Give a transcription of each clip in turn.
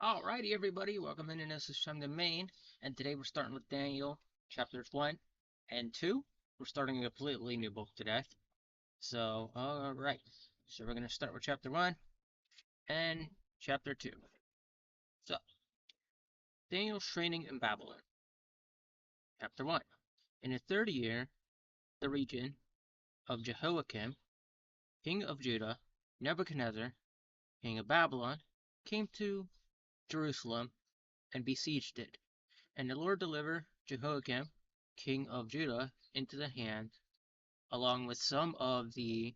Alrighty, everybody, welcome in, and this is from the main. And today we're starting with Daniel chapters 1 and 2. We're starting a completely new book today. So, alright. So, we're going to start with chapter 1 and chapter 2. So, Daniel's training in Babylon. Chapter 1. In the third year, the region of Jehoiakim, king of Judah, Nebuchadnezzar, king of Babylon, came to Jerusalem and besieged it. And the Lord delivered Jehoiakim, king of Judah, into the hand, along with some of the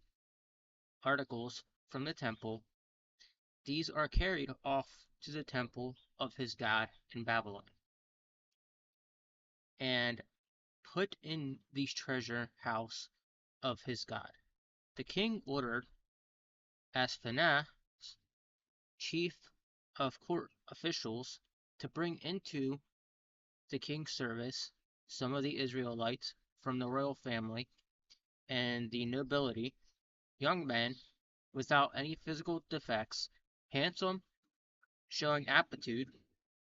articles from the temple. These are carried off to the temple of his God in Babylon, and put in the treasure house of his God. The king ordered Aspenaz, chief of court officials, to bring into the king's service some of the Israelites from the royal family and the nobility, young men without any physical defects, handsome, showing aptitude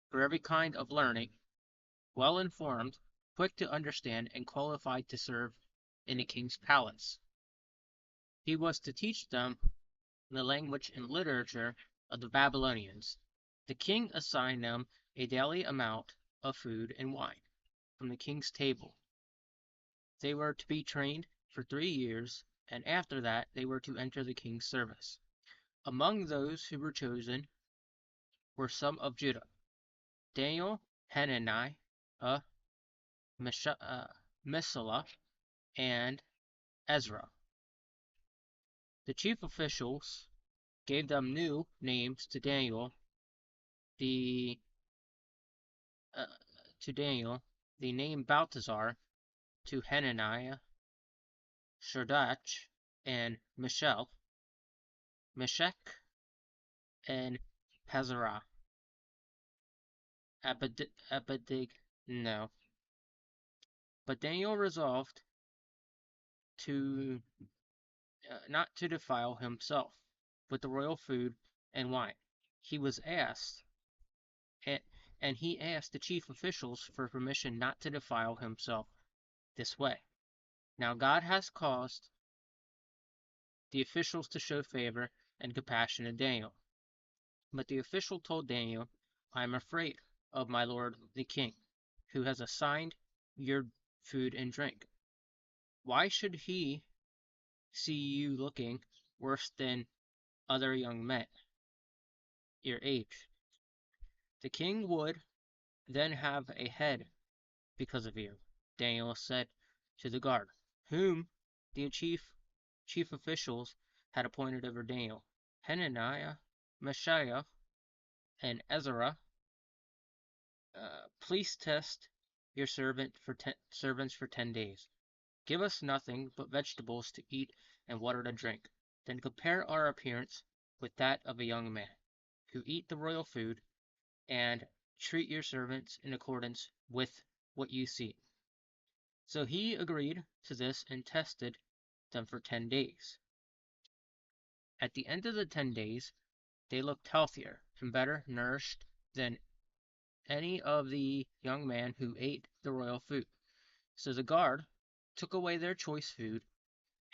for every kind of learning, well informed, quick to understand, and qualified to serve in the king's palace. He was to teach them the language and literature of the Babylonians. The king assigned them a daily amount of food and wine from the king's table. They were to be trained for 3 years, and after that they were to enter the king's service. Among those who were chosen were some of Judah: Daniel, Hanani, uh, Misala, and Ezra. The chief officials gave them new names to Daniel, the uh, the name Balthazar; to Hananiah, Shadrach, and Meshach, and Pazarah. Abidig, no. But Daniel resolved to not to defile himself with the royal food and wine. He was asked, and he asked the chief officials for permission not to defile himself this way. Now God has caused the officials to show favor and compassion to Daniel. But the official told Daniel, I am afraid of my lord the king, who has assigned your food and drink. Why should he see you looking worse than other young men your age? The king would then have a head because of you. Daniel said to the guard, whom the chief officials had appointed over Daniel, Hananiah, Mishael, and Ezra, please test your servants for 10 days. Give us nothing but vegetables to eat and water to drink. Then compare our appearance with that of a young man, who eat the royal food, and treat your servants in accordance with what you see. So he agreed to this and tested them for 10 days. At the end of the 10 days, they looked healthier and better nourished than any of the young men who ate the royal food. So the guard took away their choice food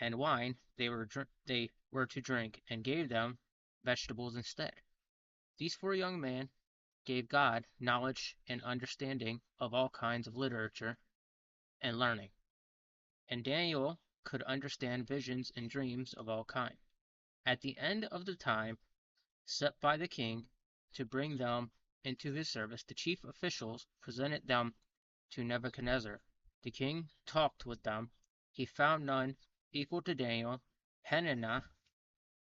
and wine they were to drink, and gave them vegetables instead. These 4 young men gave God knowledge and understanding of all kinds of literature and learning, and Daniel could understand visions and dreams of all kinds. At the end of the time set by the king to bring them into his service, the chief officials presented them to Nebuchadnezzar. The king talked with them. He found none equal to Daniel, Hananiah,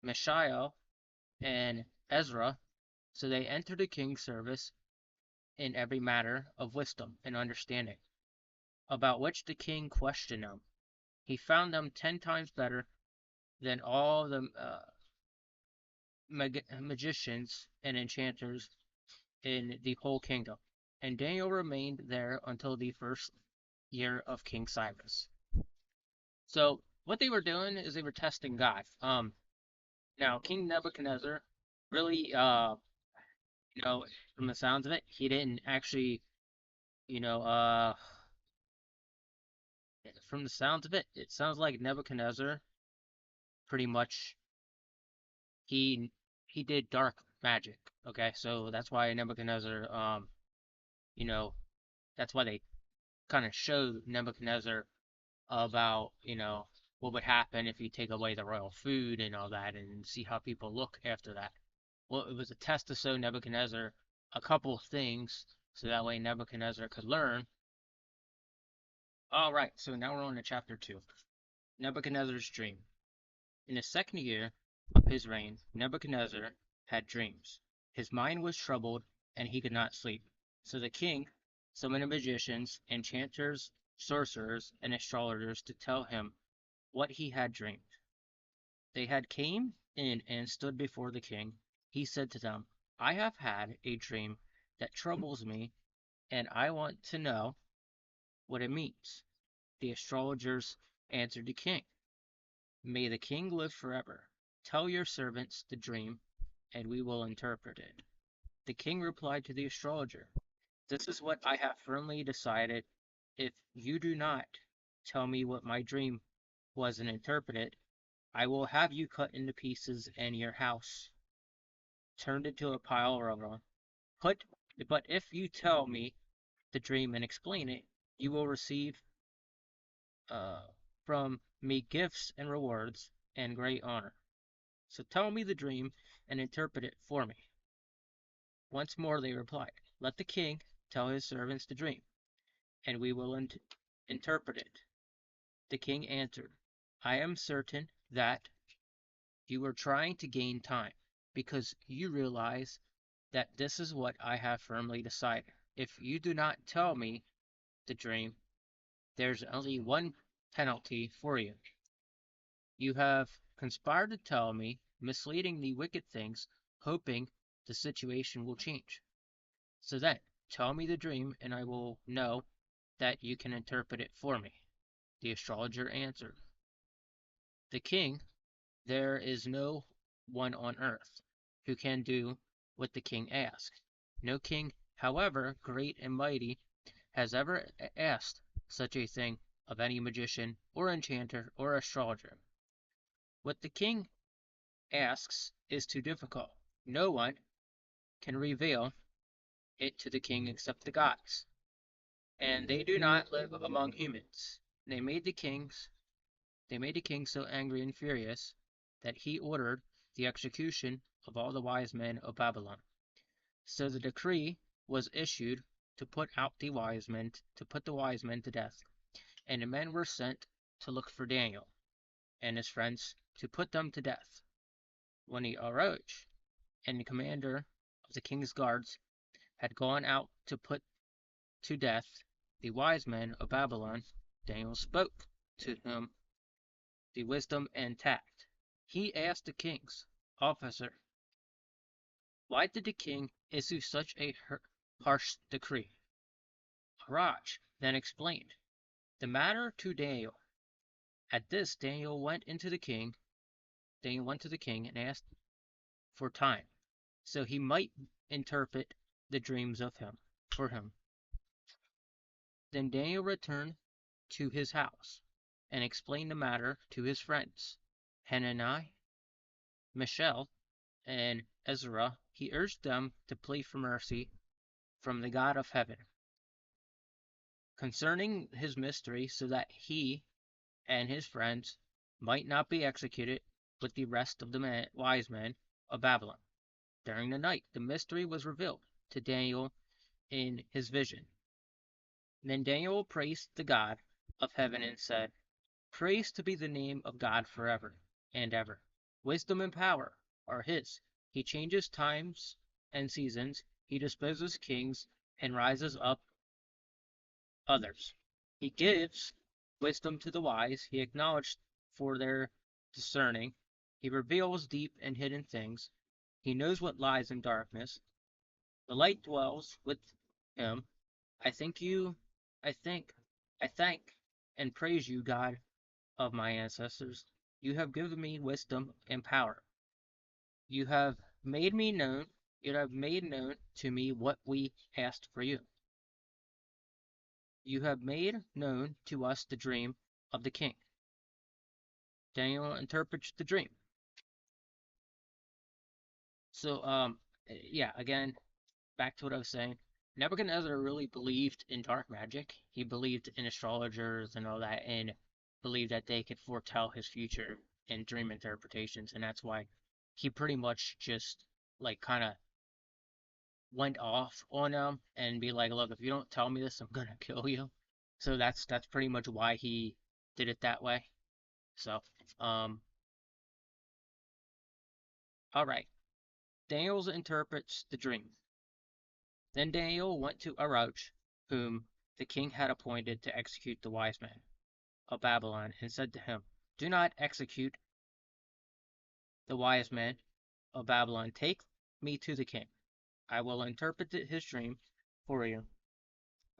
Mishael, and Ezra, so they entered the king's service in every matter of wisdom and understanding, about which the king questioned them. He found them 10 times better than all the magicians and enchanters in the whole kingdom. And Daniel remained there until the first year of King Cyrus. So what they were doing is they were testing God. Now King Nebuchadnezzar really You know, from the sounds of it, he didn't actually, you know, from the sounds of it, it sounds like Nebuchadnezzar pretty much he he did dark magic. Okay, so that's why Nebuchadnezzar, you know, that's why they kind of showed Nebuchadnezzar about, what would happen if you take away the royal food and all that and see how people look after that. Well, it was a test to show Nebuchadnezzar a couple of things so that way Nebuchadnezzar could learn. All right, so now we're on to chapter 2. Nebuchadnezzar's dream. In the second year of his reign, Nebuchadnezzar had dreams. His mind was troubled, and he could not sleep. So the king summoned magicians, enchanters, sorcerers, and astrologers to tell him what he had dreamed. They had came in and stood before the king. He said to them, I have had a dream that troubles me, and I want to know what it means. The astrologers answered the king, May the king live forever. Tell your servants the dream, and we will interpret it. The king replied to the astrologer, This is what I have firmly decided. If you do not tell me what my dream was and interpret it, I will have you cut into pieces and your house turned into a pile of rubble. Put, but if you tell me the dream and explain it, you will receive uh, from me gifts and rewards and great honor. So tell me the dream and interpret it for me. Once more they replied, Let the king tell his servants the dream, and we will interpret it. The king answered, I am certain that you are trying to gain time, because you realize that this is what I have firmly decided. If you do not tell me the dream, there's only one penalty for you. You have conspired to tell me, misleading the wicked things, hoping the situation will change. So then, tell me the dream, and I will know that you can interpret it for me. The astrologer answered, The king, there is no one on earth who can do what the king asks. No king, however great and mighty, has ever asked such a thing of any magician or enchanter or astrologer. What the king asks is too difficult. No one can reveal it to the king except the gods, and they do not live among humans. They made the kings they made the king so angry and furious that he ordered the execution of all the wise men of Babylon. So the decree was issued to put the wise men to death, and the men were sent to look for Daniel and his friends to put them to death. When the arose and the commander of the king's guards had gone out to put to death the wise men of Babylon, Daniel spoke to him the wisdom and tact. He asked the king's officer, Why did the king issue such a harsh decree? Haraj then explained the matter to Daniel. At this Daniel went to the king and asked for time, so he might interpret the dreams of him for him. Then Daniel returned to his house and explained the matter to his friends, Hanani, Mishael, and Ezra. He urged them to plead for mercy from the God of heaven concerning his mystery, so that he and his friends might not be executed with the rest of the wise men of Babylon. During the night, the mystery was revealed to Daniel in his vision. Then Daniel praised the God of heaven and said, Praise to be the name of God forever and ever. Wisdom and power are his. He changes times and seasons. He disposes kings and rises up others. He gives wisdom to the wise. He acknowledged for their discerning. He reveals deep and hidden things. He knows what lies in darkness. The light dwells with him. I thank you, I thank, I thank and praise you, God of my ancestors. You have given me wisdom and power. You have made me known You have made known to me what we asked for you. You have made known to us the dream of the king. Daniel interprets the dream. So, yeah, again, back to what I was saying. Nebuchadnezzar really believed in dark magic. He believed in astrologers and all that, and believed that they could foretell his future in dream interpretations, and that's why he pretty much just like kind of went off on them and be like, "Look, if you don't tell me this, I'm gonna kill you." So that's pretty much why he did it that way. So, um, all right. Daniel interprets the dream. Then Daniel went to Aruch, whom the king had appointed to execute the wise men of Babylon, and said to him, "Do not execute the wise men of Babylon. Take me to the king. I will interpret his dream for you."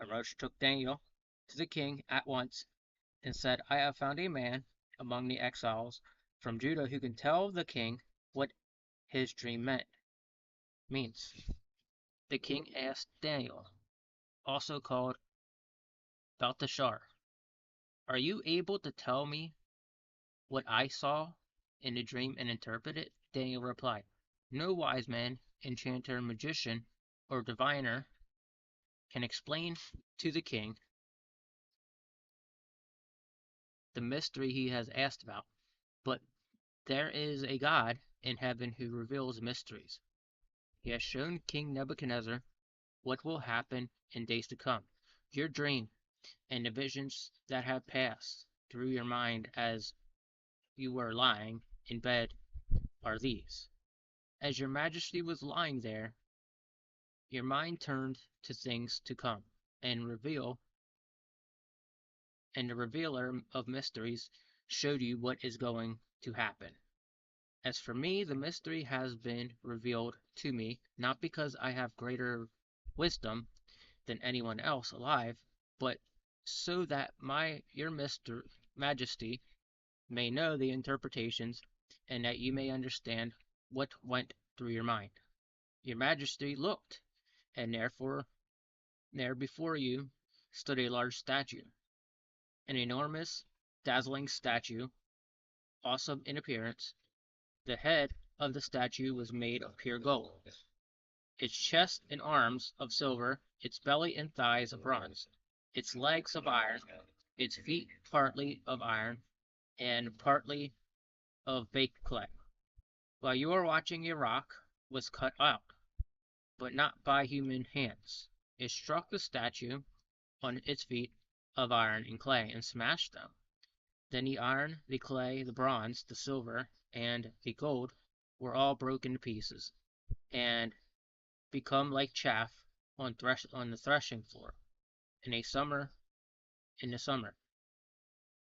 Aruch took Daniel to the king at once and said, "I have found a man among the exiles from Judah who can tell the king what his dream means." The king asked Daniel, also called Belteshazzar, "Are you able to tell me what I saw in the dream and interpret it?" Daniel replied, "No wise man, enchanter, magician, or diviner can explain to the king the mystery he has asked about, but there is a God in heaven who reveals mysteries. He has shown King Nebuchadnezzar what will happen in days to come. Your dream and the visions that have passed through your mind as you were lying in bed are these. As your majesty was lying there, your mind turned to things to come, and the revealer of mysteries showed you what is going to happen. As for me, the mystery has been revealed to me, not because I have greater wisdom than anyone else alive, but so that your majesty may know the interpretations, and that you may understand what went through your mind. Your majesty looked, and therefore there before you stood a large statue, an enormous, dazzling statue, awesome in appearance. The head of the statue was made of pure gold, its chest and arms of silver, its belly and thighs of bronze, its legs of iron, its feet partly of iron and partly of baked clay. While you were watching, a rock was cut out, but not by human hands. It struck the statue on its feet of iron and clay and smashed them. Then the iron, the clay, the bronze, the silver, and the gold were all broken to pieces, and become like chaff on the threshing floor in the summer.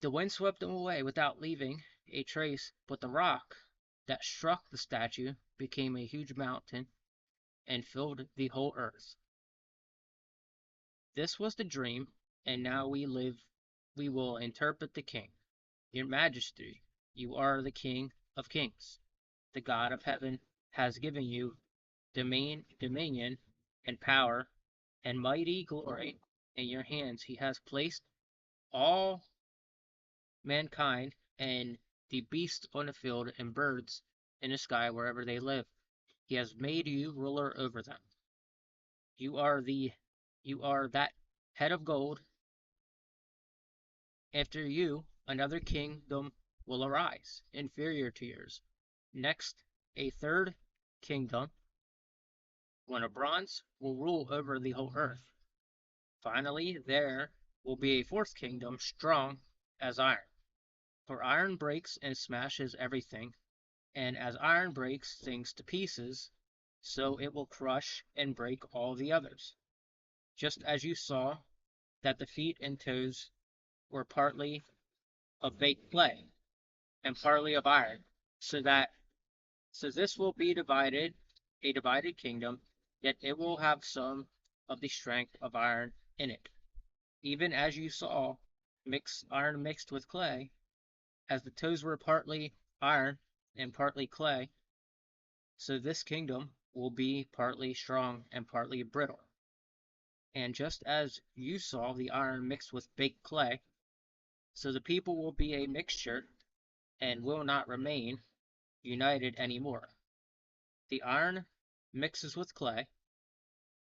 The wind swept them away without leaving a trace, but the rock that struck the statue became a huge mountain and filled the whole earth. This was the dream, and now we will interpret the king. Your majesty, you are the king of kings. The God of heaven has given you dominion and power and mighty glory in your hands. He has placed all mankind and the beasts on the field and birds in the sky wherever they live. He has made you ruler over them. You are the you are that head of gold. After you, another kingdom will arise, inferior to yours. Next, a third kingdom, one of bronze, will rule over the whole earth. Finally, there will be a fourth kingdom, strong as iron. For iron breaks and smashes everything, and as iron breaks things to pieces, so it will crush and break all the others. Just as you saw that the feet and toes were partly of baked clay and partly of iron, so this will be a divided kingdom, yet it will have some of the strength of iron in it. Even as you saw iron mixed with clay, as the toes were partly iron and partly clay, so this kingdom will be partly strong and partly brittle. And just as you saw the iron mixed with baked clay, so the people will be a mixture and will not remain united anymore. The iron mixes with clay.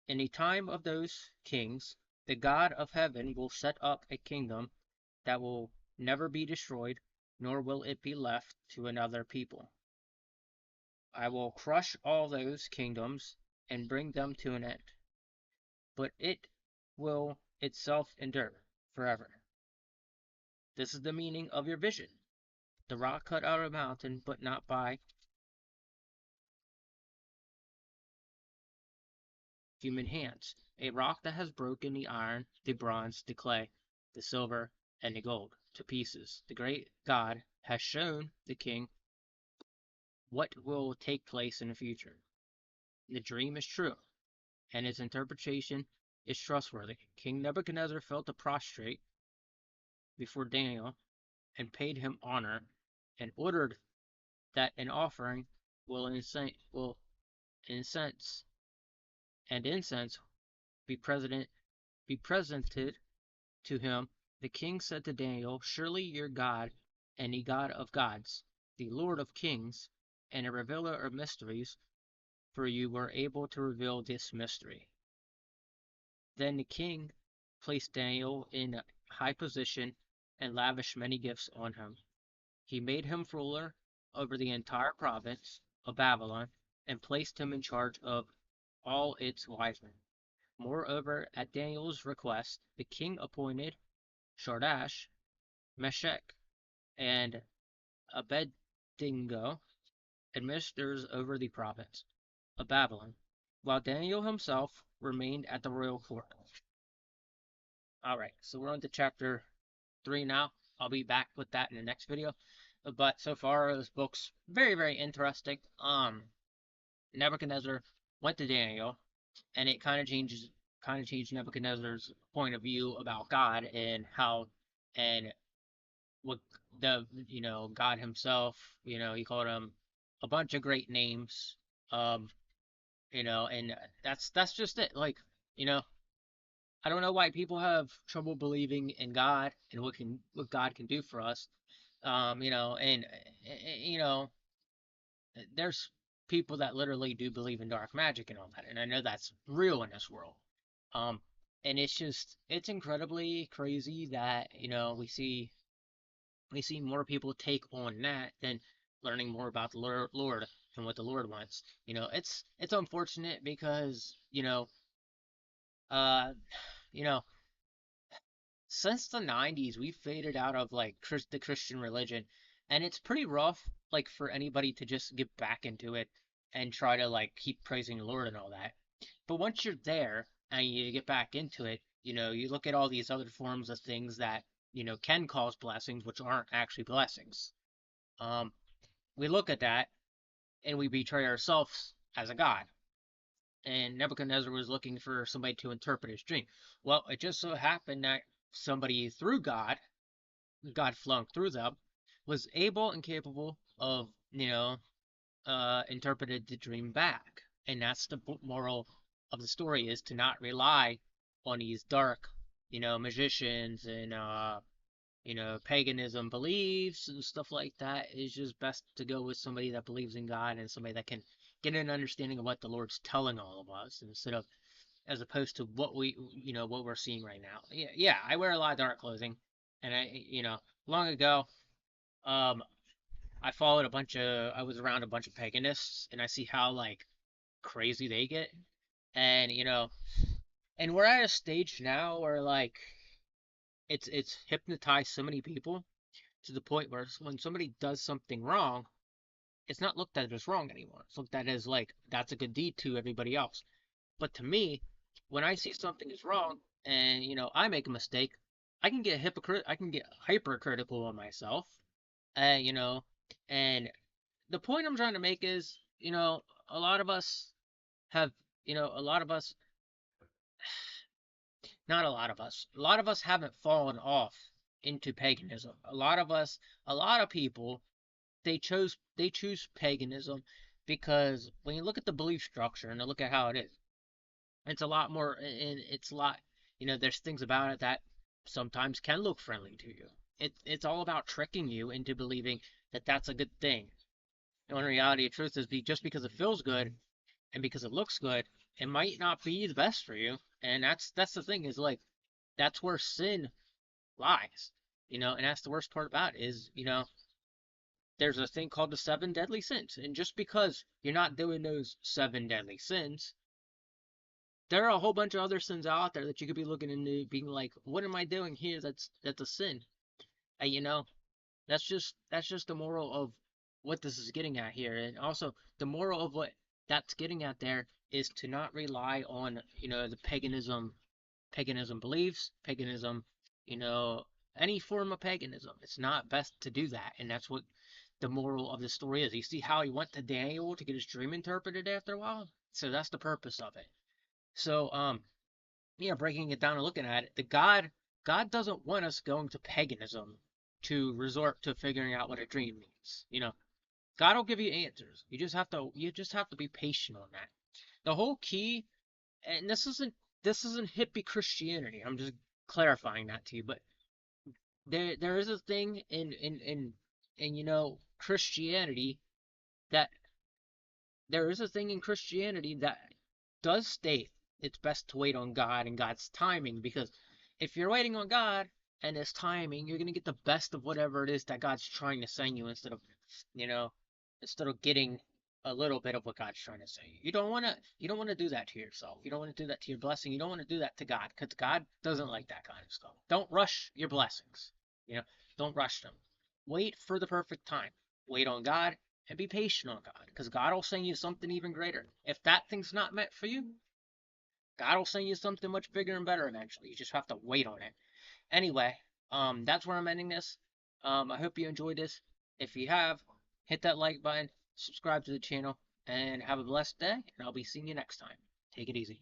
In the time of those kings, the God of heaven will set up a kingdom that will never be destroyed, nor will it be left to another people. I will crush all those kingdoms and bring them to an end, but it will itself endure forever. This is the meaning of your vision. The rock cut out of a mountain, but not by human hands. A rock that has broken the iron, the bronze, the clay, the silver, and the gold to pieces. The great God has shown the king what will take place in the future. The dream is true, and its interpretation is trustworthy. King Nebuchadnezzar fell to prostrate before Daniel and paid him honor and ordered that an offering will incense and incense be presented to him. The king said to Daniel, "Surely your God and the God of gods, the Lord of kings, and a revealer of mysteries, for you were able to reveal this mystery." Then the king placed Daniel in a high position and lavished many gifts on him. He made him ruler over the entire province of Babylon and placed him in charge of all its wise men. Moreover, at Daniel's request, the king appointed Shadrach, Meshach, and Abednego administrators over the province of Babylon, while Daniel himself remained at the royal court. Alright, so we're on to chapter 3 now. I'll be back with that in the next video. But so far, this book's very, very interesting. Nebuchadnezzar went to Daniel, and it kind of changed Nebuchadnezzar's point of view about God and how and what God himself, he called him a bunch of great names. Um, and that's just it. Like, you know, I don't know why people have trouble believing in God and what God can do for us. And you know, there's people that literally do believe in dark magic and all that, and I know that's real in this world. Um, and it's incredibly crazy that we see more people take on that than learning more about the Lord and what the Lord wants. It's unfortunate because uh, you know, since the 90s we've faded out of like the Christian religion, and it's pretty rough like for anybody to just get back into it and try to like keep praising the Lord and all that. But once you're there and you get back into it, you look at all these other forms of things that can cause blessings which aren't actually blessings. um we look at that and we betray ourselves as a god. And Nebuchadnezzar was looking for somebody to interpret his dream. Well, it just so happened that somebody through God flung through them, was able and capable of, interpreted the dream back. And that's the moral of the story, is to not rely on these dark, magicians and, paganism beliefs and stuff like that. It's just best to go with somebody that believes in God and somebody that can get an understanding of what the Lord's telling all of us instead of as opposed to what we're seeing right now. Yeah, I wear a lot of dark clothing, and long ago, um, I was around a bunch of paganists, and I see how like crazy they get, and and we're at a stage now where like it's hypnotized so many people to the point where when somebody does something wrong, it's not looked at as wrong anymore. It's looked at as like that's a good deed to everybody else. But to me, when I see something is wrong and I make a mistake, I can get hypercritical on myself. And and the point I'm trying to make is, a lot of us have, a lot of us, not a lot of us, a lot of us haven't fallen off into paganism. A lot of people, they choose paganism because when you look at the belief structure and look at how it is, it's a lot more, and it's a lot, there's things about it that sometimes can look friendly to you. It's all about tricking you into believing that that's a good thing. And when reality, the truth is, just because it feels good and because it looks good, it might not be the best for you. And that's the thing, is like, that's where sin lies. And that's the worst part about it is, there's a thing called the seven deadly sins. And just because you're not doing those seven deadly sins, there are a whole bunch of other sins out there that you could be looking into, being like, what am I doing here? That's a sin. And that's just the moral of what this is getting at here. And also the moral of what that's getting at there is to not rely on, the paganism beliefs, paganism, you know, any form of paganism. It's not best to do that. And that's what the moral of the story is. You see how he went to Daniel to get his dream interpreted after a while? So that's the purpose of it. So, breaking it down and looking at it, God doesn't want us going to paganism to resort to figuring out what a dream means. God will give you answers. You just have to be patient on that. The whole key, and this isn't hippie Christianity. I'm just clarifying that to you, but there is a thing in Christianity, that does state it's best to wait on God and God's timing, because if you're waiting on God and His timing, you're gonna get the best of whatever it is that God's trying to send you, you know, instead of getting a little bit of what God's trying to say. You don't wanna do that to yourself. You don't wanna do that to your blessing. You don't wanna do that to God, because God doesn't like that kind of stuff. Don't rush your blessings. You know, don't rush them. Wait for the perfect time. Wait on God and be patient on God, because God will send you something even greater. If that thing's not meant for you, God will send you something much bigger and better eventually. You just have to wait on it. Anyway, that's where I'm ending this. I hope you enjoyed this. If you have, hit that like button, subscribe to the channel, and have a blessed day, and I'll be seeing you next time. Take it easy.